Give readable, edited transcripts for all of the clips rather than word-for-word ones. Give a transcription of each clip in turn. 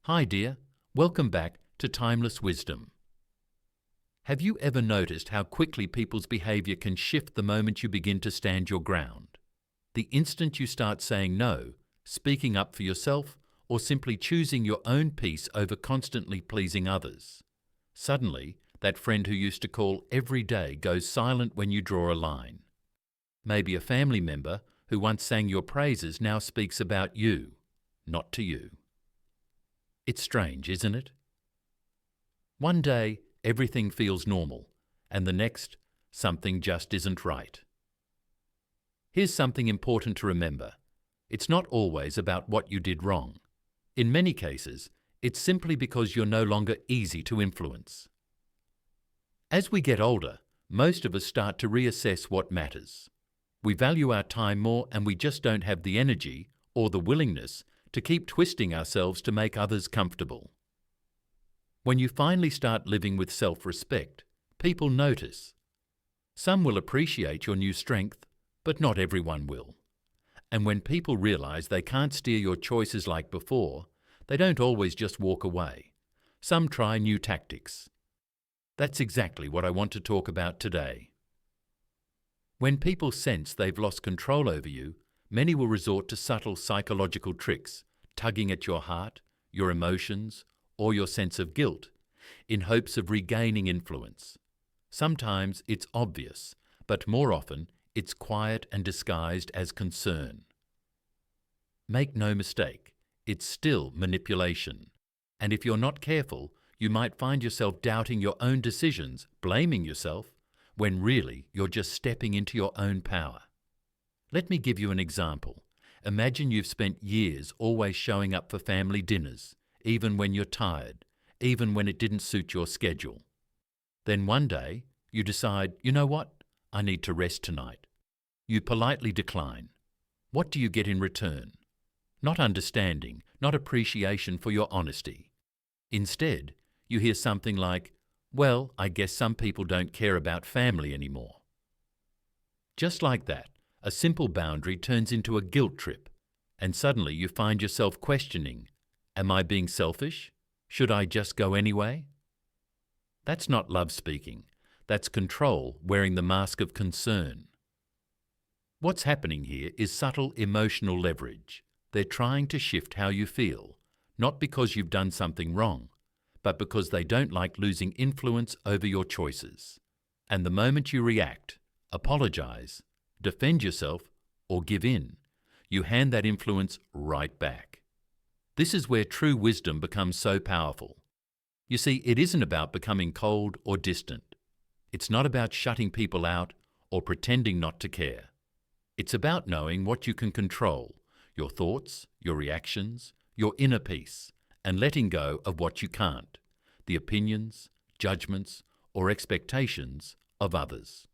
Hi dear, welcome back to Timeless Wisdom. Have you ever noticed how quickly people's behavior can shift the moment you begin to stand your ground? The instant you start saying no, speaking up for yourself, or simply choosing your own peace over constantly pleasing others. Suddenly, that friend who used to call every day goes silent when you draw a line. Maybe a family member who once sang your praises now speaks about you, not to you. It's strange, isn't it? One day, everything feels normal, and the next, something just isn't right. Here's something important to remember. It's not always about what you did wrong. In many cases, it's simply because you're no longer easy to influence. As we get older, most of us start to reassess what matters. We value our time more, and we just don't have the energy or the willingness to keep twisting ourselves to make others comfortable. When you finally start living with self-respect, people notice. Some will appreciate your new strength, but not everyone will. And when people realize they can't steer your choices like before, they don't always just walk away. Some try new tactics. That's exactly what I want to talk about today. When people sense they've lost control over you, many will resort to subtle psychological tricks, tugging at your heart, your emotions, or your sense of guilt, in hopes of regaining influence. Sometimes it's obvious, but more often it's quiet and disguised as concern. Make no mistake, it's still manipulation. And if you're not careful, you might find yourself doubting your own decisions, blaming yourself, when really you're just stepping into your own power. Let me give you an example. Imagine you've spent years always showing up for family dinners, even when you're tired, even when it didn't suit your schedule. Then one day, you decide, you know what? I need to rest tonight. You politely decline. What do you get in return? Not understanding, not appreciation for your honesty. Instead, you hear something like, well, I guess some people don't care about family anymore. Just like that, a simple boundary turns into a guilt trip, and suddenly you find yourself questioning, am I being selfish? Should I just go anyway? That's not love speaking. That's control wearing the mask of concern. What's happening here is subtle emotional leverage. They're trying to shift how you feel, not because you've done something wrong, but because they don't like losing influence over your choices. And the moment you react, apologize, defend yourself, or give in, you hand that influence right back. This is where true wisdom becomes so powerful. You see, it isn't about becoming cold or distant. It's not about shutting people out or pretending not to care. It's about knowing what you can control, your thoughts, your reactions, your inner peace, and letting go of what you can't, the opinions, judgments, or expectations of others.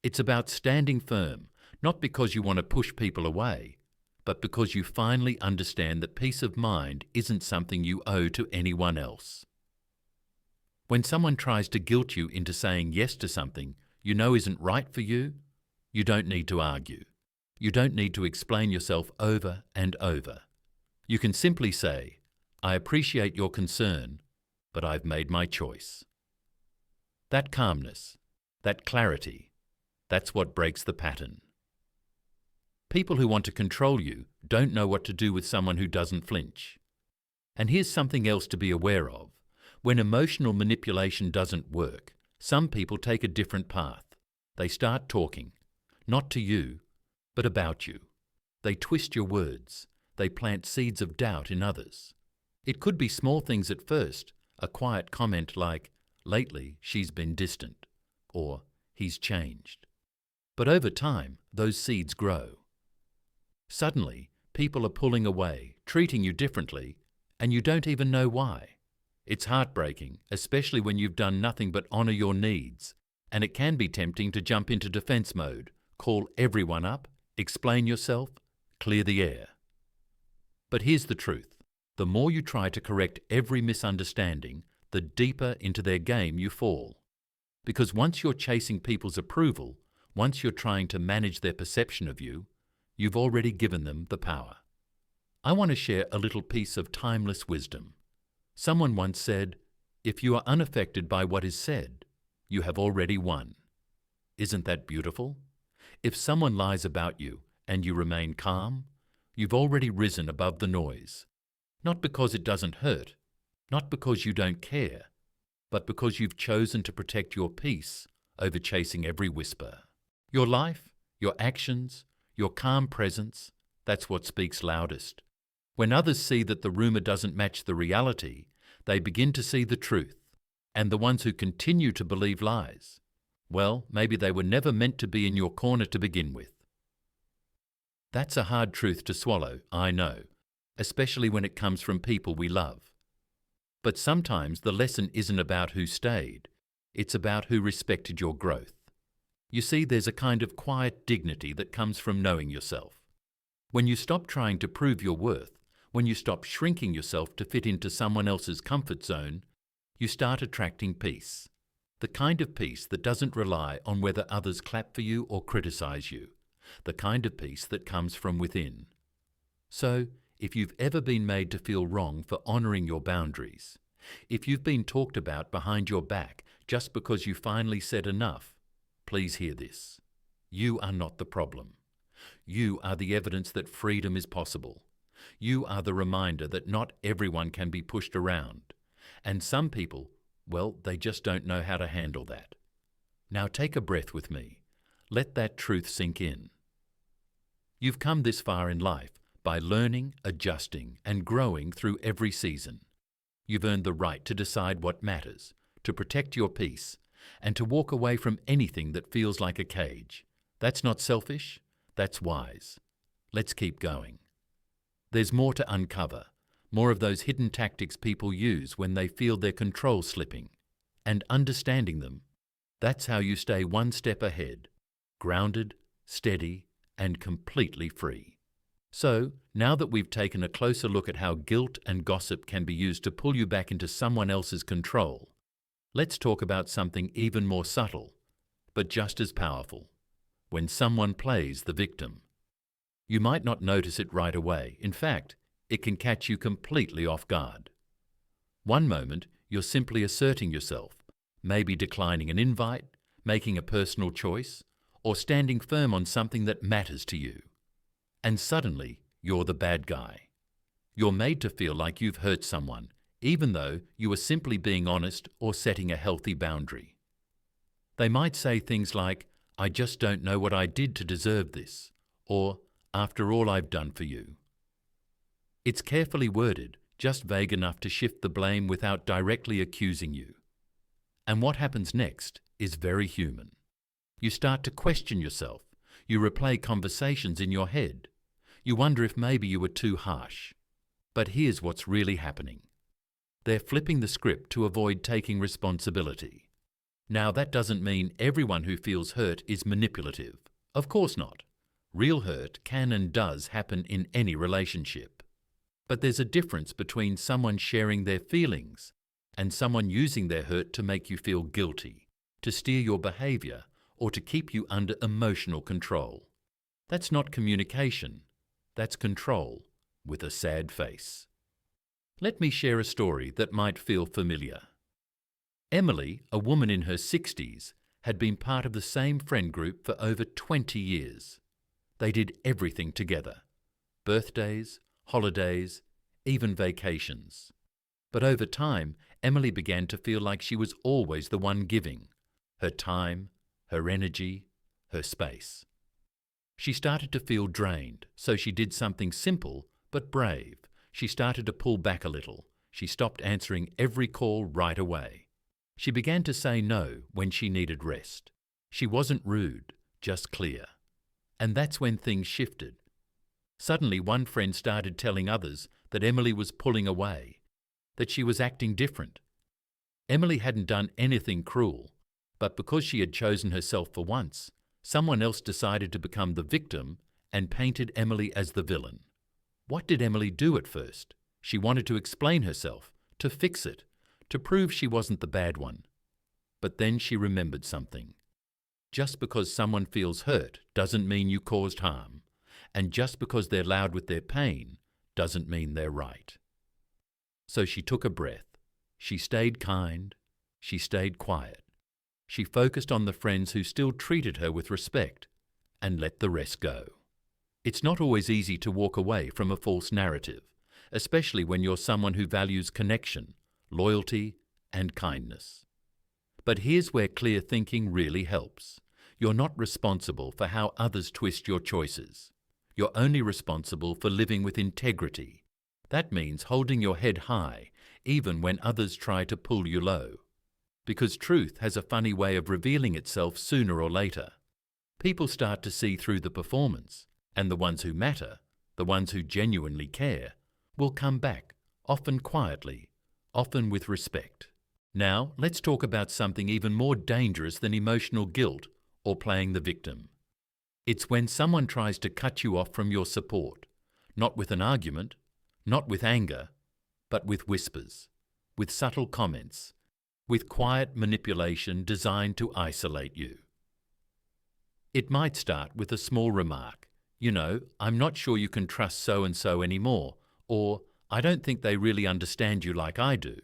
It's about standing firm, not because you want to push people away, but because you finally understand that peace of mind isn't something you owe to anyone else. When someone tries to guilt you into saying yes to something you know isn't right for you, you don't need to argue. You don't need to explain yourself over and over. You can simply say, I appreciate your concern, but I've made my choice. That calmness, that clarity, that's what breaks the pattern. People who want to control you don't know what to do with someone who doesn't flinch. And here's something else to be aware of. When emotional manipulation doesn't work, some people take a different path. They start talking, not to you, but about you. They twist your words. They plant seeds of doubt in others. It could be small things at first, a quiet comment like, lately she's been distant, or he's changed. But over time, those seeds grow. Suddenly, people are pulling away, treating you differently, and you don't even know why. It's heartbreaking, especially when you've done nothing but honor your needs, and it can be tempting to jump into defense mode, call everyone up, explain yourself, clear the air. But here's the truth. The more you try to correct every misunderstanding, the deeper into their game you fall. Because once you're chasing people's approval, once you're trying to manage their perception of you, you've already given them the power. I want to share a little piece of timeless wisdom. Someone once said, "If you are unaffected by what is said, you have already won." Isn't that beautiful? If someone lies about you and you remain calm, you've already risen above the noise. Not because it doesn't hurt, not because you don't care, but because you've chosen to protect your peace over chasing every whisper. Your life, your actions, your calm presence, that's what speaks loudest. When others see that the rumor doesn't match the reality, they begin to see the truth. And the ones who continue to believe lies, well, maybe they were never meant to be in your corner to begin with. That's a hard truth to swallow, I know, especially when it comes from people we love. But sometimes the lesson isn't about who stayed, it's about who respected your growth. You see, there's a kind of quiet dignity that comes from knowing yourself. When you stop trying to prove your worth, when you stop shrinking yourself to fit into someone else's comfort zone, you start attracting peace. The kind of peace that doesn't rely on whether others clap for you or criticize you. The kind of peace that comes from within. So, if you've ever been made to feel wrong for honoring your boundaries, if you've been talked about behind your back just because you finally said enough, please hear this. You are not the problem. You are the evidence that freedom is possible. You are the reminder that not everyone can be pushed around. And some people, well, they just don't know how to handle that. Now take a breath with me. Let that truth sink in. You've come this far in life by learning, adjusting, and growing through every season. You've earned the right to decide what matters, to protect your peace, and to walk away from anything that feels like a cage. That's not selfish, that's wise. Let's keep going. There's more to uncover, more of those hidden tactics people use when they feel their control slipping. And understanding them, that's how you stay one step ahead, grounded, steady, and completely free. So, now that we've taken a closer look at how guilt and gossip can be used to pull you back into someone else's control, let's talk about something even more subtle, but just as powerful. When someone plays the victim. You might not notice it right away. In fact, it can catch you completely off guard. One moment, you're simply asserting yourself, maybe declining an invite, making a personal choice, or standing firm on something that matters to you. And suddenly, you're the bad guy. You're made to feel like you've hurt someone, even though you were simply being honest or setting a healthy boundary. They might say things like, "I just don't know what I did to deserve this," or "After all I've done for you." It's carefully worded, just vague enough to shift the blame without directly accusing you. And what happens next is very human. You start to question yourself. You replay conversations in your head. You wonder if maybe you were too harsh. But here's what's really happening. They're flipping the script to avoid taking responsibility. Now, that doesn't mean everyone who feels hurt is manipulative. Of course not. Real hurt can and does happen in any relationship. But there's a difference between someone sharing their feelings and someone using their hurt to make you feel guilty, to steer your behavior, or to keep you under emotional control. That's not communication. That's control, with a sad face. Let me share a story that might feel familiar. Emily, a woman in her 60s, had been part of the same friend group for over 20 years. They did everything together. Birthdays, holidays, even vacations. But over time, Emily began to feel like she was always the one giving. Her time, her energy, her space. She started to feel drained, so she did something simple but brave. She started to pull back a little. She stopped answering every call right away. She began to say no when she needed rest. She wasn't rude, just clear. And that's when things shifted. Suddenly, one friend started telling others that Emily was pulling away, that she was acting different. Emily hadn't done anything cruel, but because she had chosen herself for once, someone else decided to become the victim and painted Emily as the villain. What did Emily do at first? She wanted to explain herself, to fix it, to prove she wasn't the bad one. But then she remembered something. Just because someone feels hurt doesn't mean you caused harm, and just because they're loud with their pain doesn't mean they're right. So she took a breath. She stayed kind. She stayed quiet. She focused on the friends who still treated her with respect and let the rest go. It's not always easy to walk away from a false narrative, especially when you're someone who values connection, loyalty, and kindness. But here's where clear thinking really helps. You're not responsible for how others twist your choices. You're only responsible for living with integrity. That means holding your head high, even when others try to pull you low. Because truth has a funny way of revealing itself sooner or later. People start to see through the performance, and the ones who matter, the ones who genuinely care, will come back, often quietly, often with respect. Now, let's talk about something even more dangerous than emotional guilt or playing the victim. It's when someone tries to cut you off from your support, not with an argument, not with anger, but with whispers, with subtle comments, with quiet manipulation designed to isolate you. It might start with a small remark, I'm not sure you can trust so-and-so anymore, or I don't think they really understand you like I do.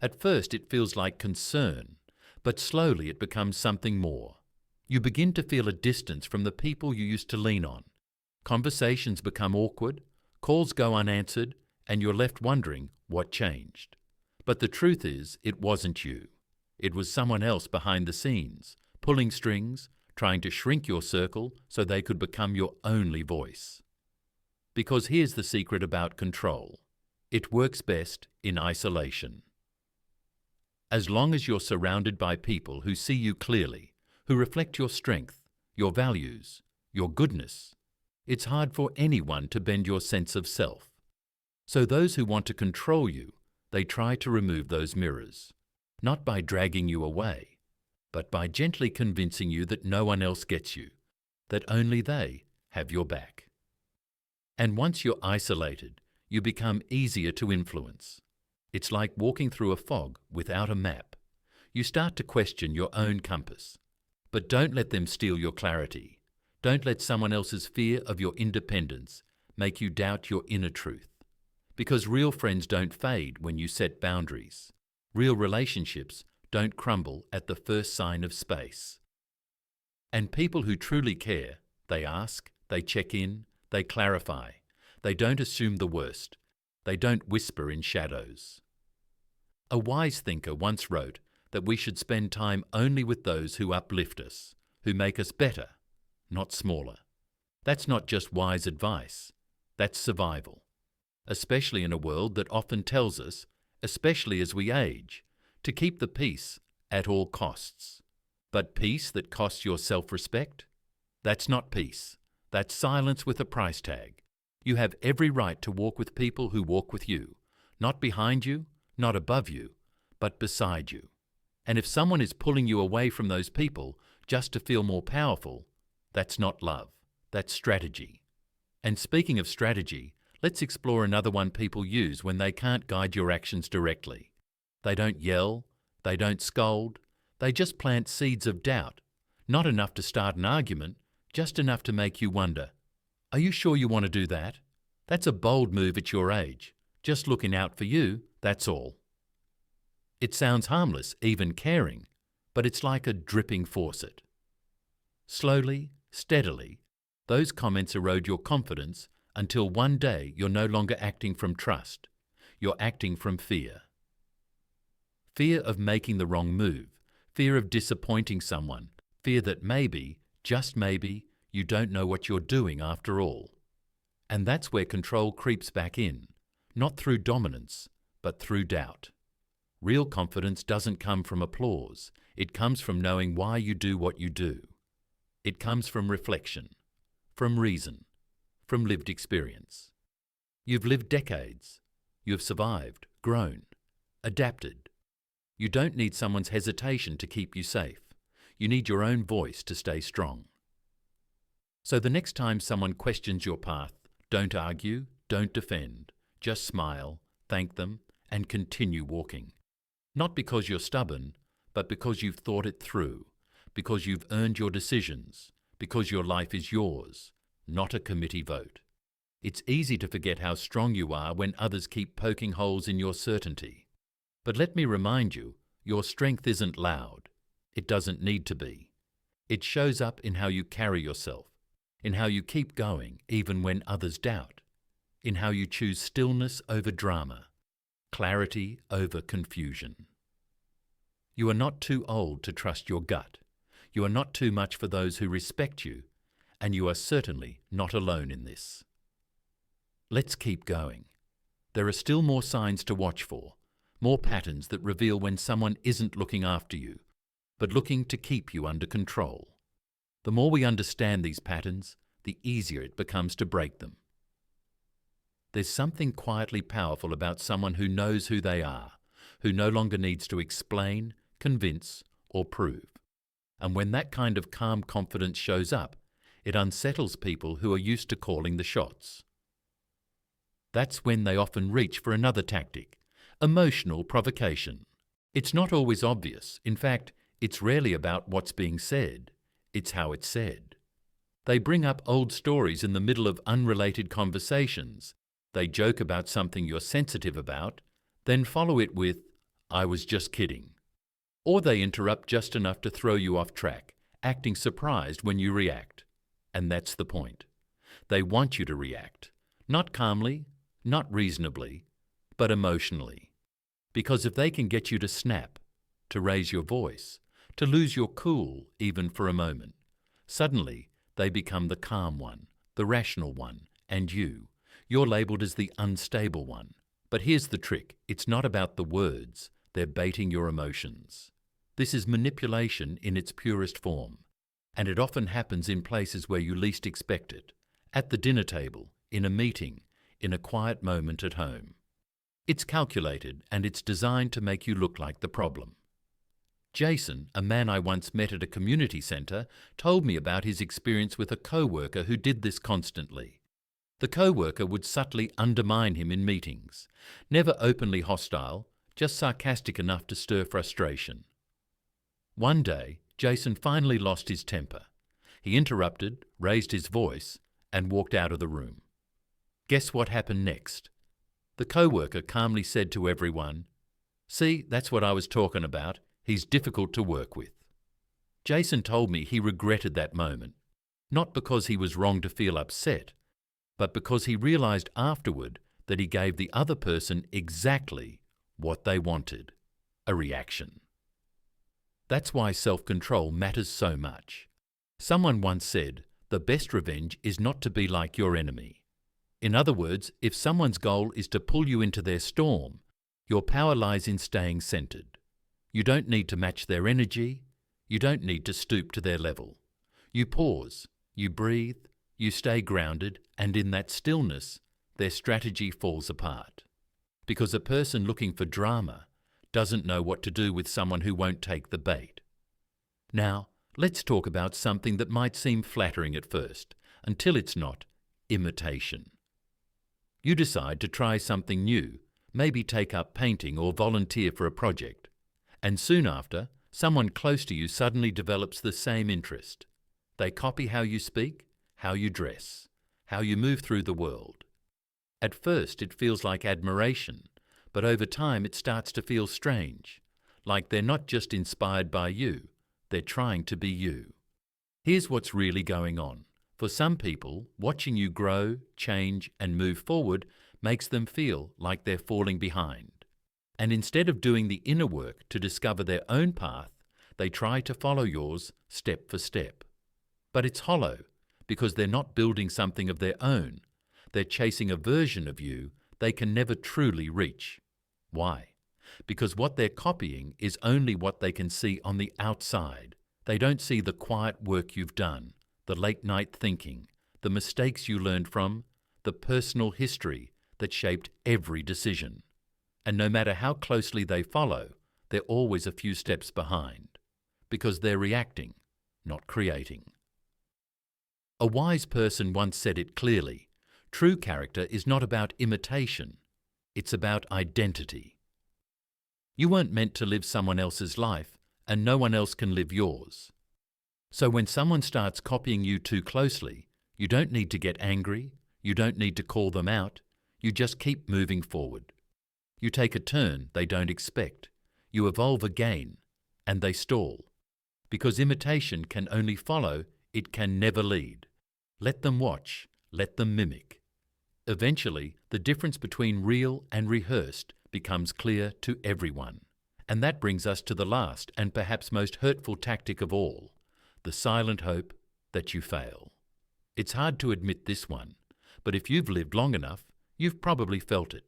At first it feels like concern, but slowly it becomes something more. You begin to feel a distance from the people you used to lean on. Conversations become awkward, calls go unanswered, and you're left wondering what changed. But the truth is, it wasn't you. It was someone else behind the scenes, pulling strings, trying to shrink your circle so they could become your only voice. Because here's the secret about control. It works best in isolation. As long as you're surrounded by people who see you clearly, who reflect your strength, your values, your goodness, it's hard for anyone to bend your sense of self. So those who want to control you, they try to remove those mirrors, not by dragging you away, but by gently convincing you that no one else gets you, that only they have your back. And once you're isolated, you become easier to influence. It's like walking through a fog without a map. You start to question your own compass. But don't let them steal your clarity. Don't let someone else's fear of your independence make you doubt your inner truth. Because real friends don't fade when you set boundaries. Real relationships don't crumble at the first sign of space. And people who truly care, they ask, they check in, they clarify. They don't assume the worst. They don't whisper in shadows. A wise thinker once wrote that we should spend time only with those who uplift us, who make us better, not smaller. That's not just wise advice. That's survival. Especially in a world that often tells us, especially as we age, to keep the peace at all costs. But peace that costs your self-respect? That's not peace. That's silence with a price tag. You have every right to walk with people who walk with you, not behind you, not above you, but beside you. And if someone is pulling you away from those people just to feel more powerful, that's not love. That's strategy. And speaking of strategy, let's explore another one people use when they can't guide your actions directly. They don't yell, they don't scold, they just plant seeds of doubt. Not enough to start an argument, just enough to make you wonder, are you sure you want to do that? That's a bold move at your age. Just looking out for you, that's all. It sounds harmless, even caring, but it's like a dripping faucet. Slowly, steadily, those comments erode your confidence until one day you're no longer acting from trust. You're acting from fear. Fear of making the wrong move, fear of disappointing someone, fear that maybe, just maybe, you don't know what you're doing after all. And that's where control creeps back in, not through dominance, but through doubt. Real confidence doesn't come from applause. It comes from knowing why you do what you do. It comes from reflection, from reason, from lived experience. You've lived decades. You've survived, grown, adapted. You don't need someone's hesitation to keep you safe. You need your own voice to stay strong. So the next time someone questions your path, don't argue, don't defend. Just smile, thank them, and continue walking. Not because you're stubborn, but because you've thought it through, because you've earned your decisions, because your life is yours, not a committee vote. It's easy to forget how strong you are when others keep poking holes in your certainty. But let me remind you, your strength isn't loud. It doesn't need to be. It shows up in how you carry yourself, in how you keep going even when others doubt, in how you choose stillness over drama, clarity over confusion. You are not too old to trust your gut. You are not too much for those who respect you, and you are certainly not alone in this. Let's keep going. There are still more signs to watch for, more patterns that reveal when someone isn't looking after you, but looking to keep you under control. The more we understand these patterns, the easier it becomes to break them. There's something quietly powerful about someone who knows who they are, who no longer needs to explain, convince, or prove. And when that kind of calm confidence shows up, it unsettles people who are used to calling the shots. That's when they often reach for another tactic, emotional provocation. It's not always obvious. In fact, it's rarely about what's being said. It's how it's said. They bring up old stories in the middle of unrelated conversations. They joke about something you're sensitive about, then follow it with, "I was just kidding." Or they interrupt just enough to throw you off track, acting surprised when you react. And that's the point. They want you to react, not calmly, not reasonably, but emotionally. Because if they can get you to snap, to raise your voice, to lose your cool even for a moment, suddenly they become the calm one, the rational one, and you're labelled as the unstable one. But here's the trick. It's not about the words. They're baiting your emotions. This is manipulation in its purest form, and it often happens in places where you least expect it, at the dinner table, in a meeting, in a quiet moment at home. It's calculated, and it's designed to make you look like the problem. Jason, a man I once met at a community centre, told me about his experience with a co-worker who did this constantly. The co-worker would subtly undermine him in meetings, never openly hostile, just sarcastic enough to stir frustration. One day, Jason finally lost his temper. He interrupted, raised his voice, and walked out of the room. Guess what happened next? The co-worker calmly said to everyone, "See, that's what I was talking about. He's difficult to work with." Jason told me he regretted that moment, not because he was wrong to feel upset, but because he realized afterward that he gave the other person exactly what they wanted, a reaction. That's why self-control matters so much. Someone once said, the best revenge is not to be like your enemy. In other words, if someone's goal is to pull you into their storm, your power lies in staying centered. You don't need to match their energy. You don't need to stoop to their level. You pause, you breathe, you stay grounded, and in that stillness, their strategy falls apart. Because a person looking for drama doesn't know what to do with someone who won't take the bait. Now, let's talk about something that might seem flattering at first, until it's not: imitation. You decide to try something new, maybe take up painting or volunteer for a project, and soon after, someone close to you suddenly develops the same interest. They copy how you speak, how you dress, how you move through the world. At first, it feels like admiration, but over time it starts to feel strange, like they're not just inspired by you, they're trying to be you. Here's what's really going on. For some people, watching you grow, change, and move forward makes them feel like they're falling behind. And instead of doing the inner work to discover their own path, they try to follow yours step for step. But it's hollow, because they're not building something of their own. They're chasing a version of you they can never truly reach. Why? Because what they're copying is only what they can see on the outside. They don't see the quiet work you've done, the late-night thinking, the mistakes you learned from, the personal history that shaped every decision. And no matter how closely they follow, they're always a few steps behind, because they're reacting, not creating. A wise person once said it clearly: true character is not about imitation, it's about identity. You weren't meant to live someone else's life, and no one else can live yours. So when someone starts copying you too closely, you don't need to get angry, you don't need to call them out, you just keep moving forward. You take a turn they don't expect. You evolve again, and they stall. Because imitation can only follow, it can never lead. Let them watch, let them mimic. Eventually, the difference between real and rehearsed becomes clear to everyone. And that brings us to the last and perhaps most hurtful tactic of all, the silent hope that you fail. It's hard to admit this one, but if you've lived long enough, you've probably felt it.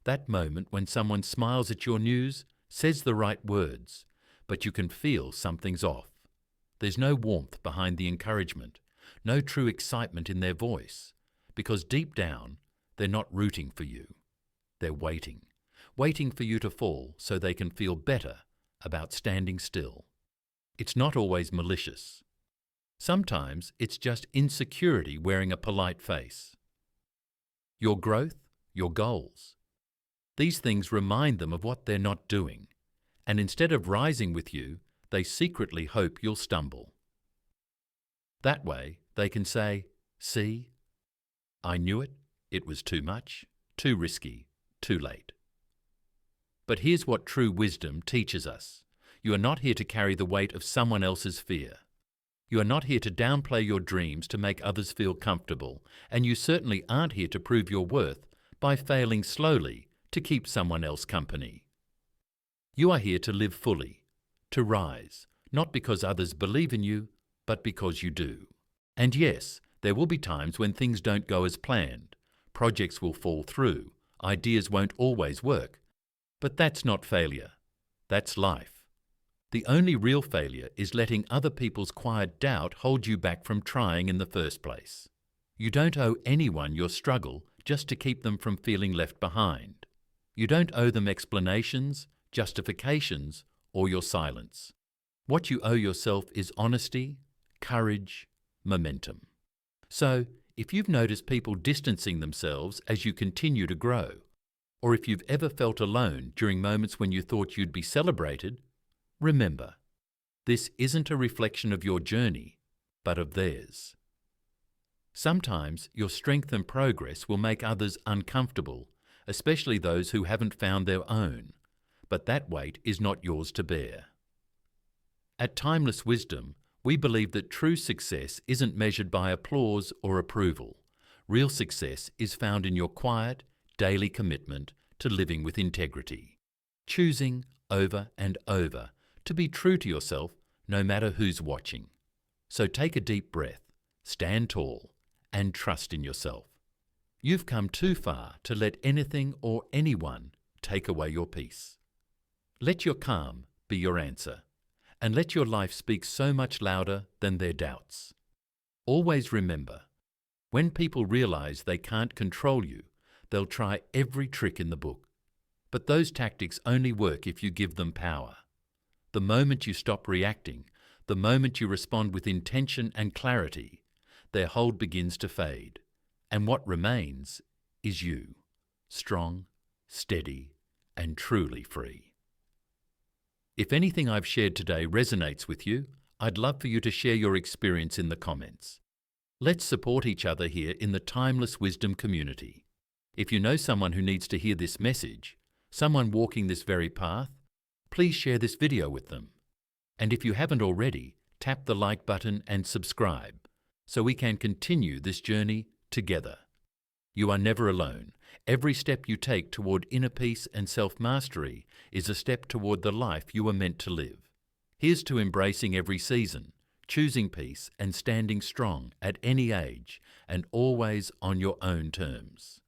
That moment when someone smiles at your news, says the right words, but you can feel something's off. There's no warmth behind the encouragement, no true excitement in their voice, because deep down, they're not rooting for you. They're waiting for you to fall so they can feel better about standing still. It's not always malicious. Sometimes it's just insecurity wearing a polite face. Your growth, your goals. These things remind them of what they're not doing, and instead of rising with you, they secretly hope you'll stumble. That way, they can say, "See, I knew it. It was too much, too risky, too late." But here's what true wisdom teaches us. You are not here to carry the weight of someone else's fear. You are not here to downplay your dreams to make others feel comfortable, and you certainly aren't here to prove your worth by failing slowly to keep someone else company. You are here to live fully, to rise, not because others believe in you, but because you do. And yes, there will be times when things don't go as planned. Projects will fall through, ideas won't always work. But that's not failure. That's life. The only real failure is letting other people's quiet doubt hold you back from trying in the first place. You don't owe anyone your struggle just to keep them from feeling left behind. You don't owe them explanations, justifications, or your silence. What you owe yourself is honesty, courage, momentum. So, if you've noticed people distancing themselves as you continue to grow, or if you've ever felt alone during moments when you thought you'd be celebrated, remember, this isn't a reflection of your journey, but of theirs. Sometimes your strength and progress will make others uncomfortable, especially those who haven't found their own, but that weight is not yours to bear. At Timeless Wisdom, we believe that true success isn't measured by applause or approval. Real success is found in your quiet, daily commitment to living with integrity, choosing over and over to be true to yourself no matter who's watching. So take a deep breath, stand tall, and trust in yourself. You've come too far to let anything or anyone take away your peace. Let your calm be your answer, and let your life speak so much louder than their doubts. Always remember, when people realize they can't control you, they'll try every trick in the book. But those tactics only work if you give them power. The moment you stop reacting, the moment you respond with intention and clarity, their hold begins to fade. And what remains is you, strong, steady, and truly free. If anything I've shared today resonates with you, I'd love for you to share your experience in the comments. Let's support each other here in the Timeless Wisdom community. If you know someone who needs to hear this message, someone walking this very path, please share this video with them. And if you haven't already, tap the like button and subscribe so we can continue this journey together. You are never alone. Every step you take toward inner peace and self-mastery is a step toward the life you were meant to live. Here's to embracing every season, choosing peace and standing strong at any age and always on your own terms.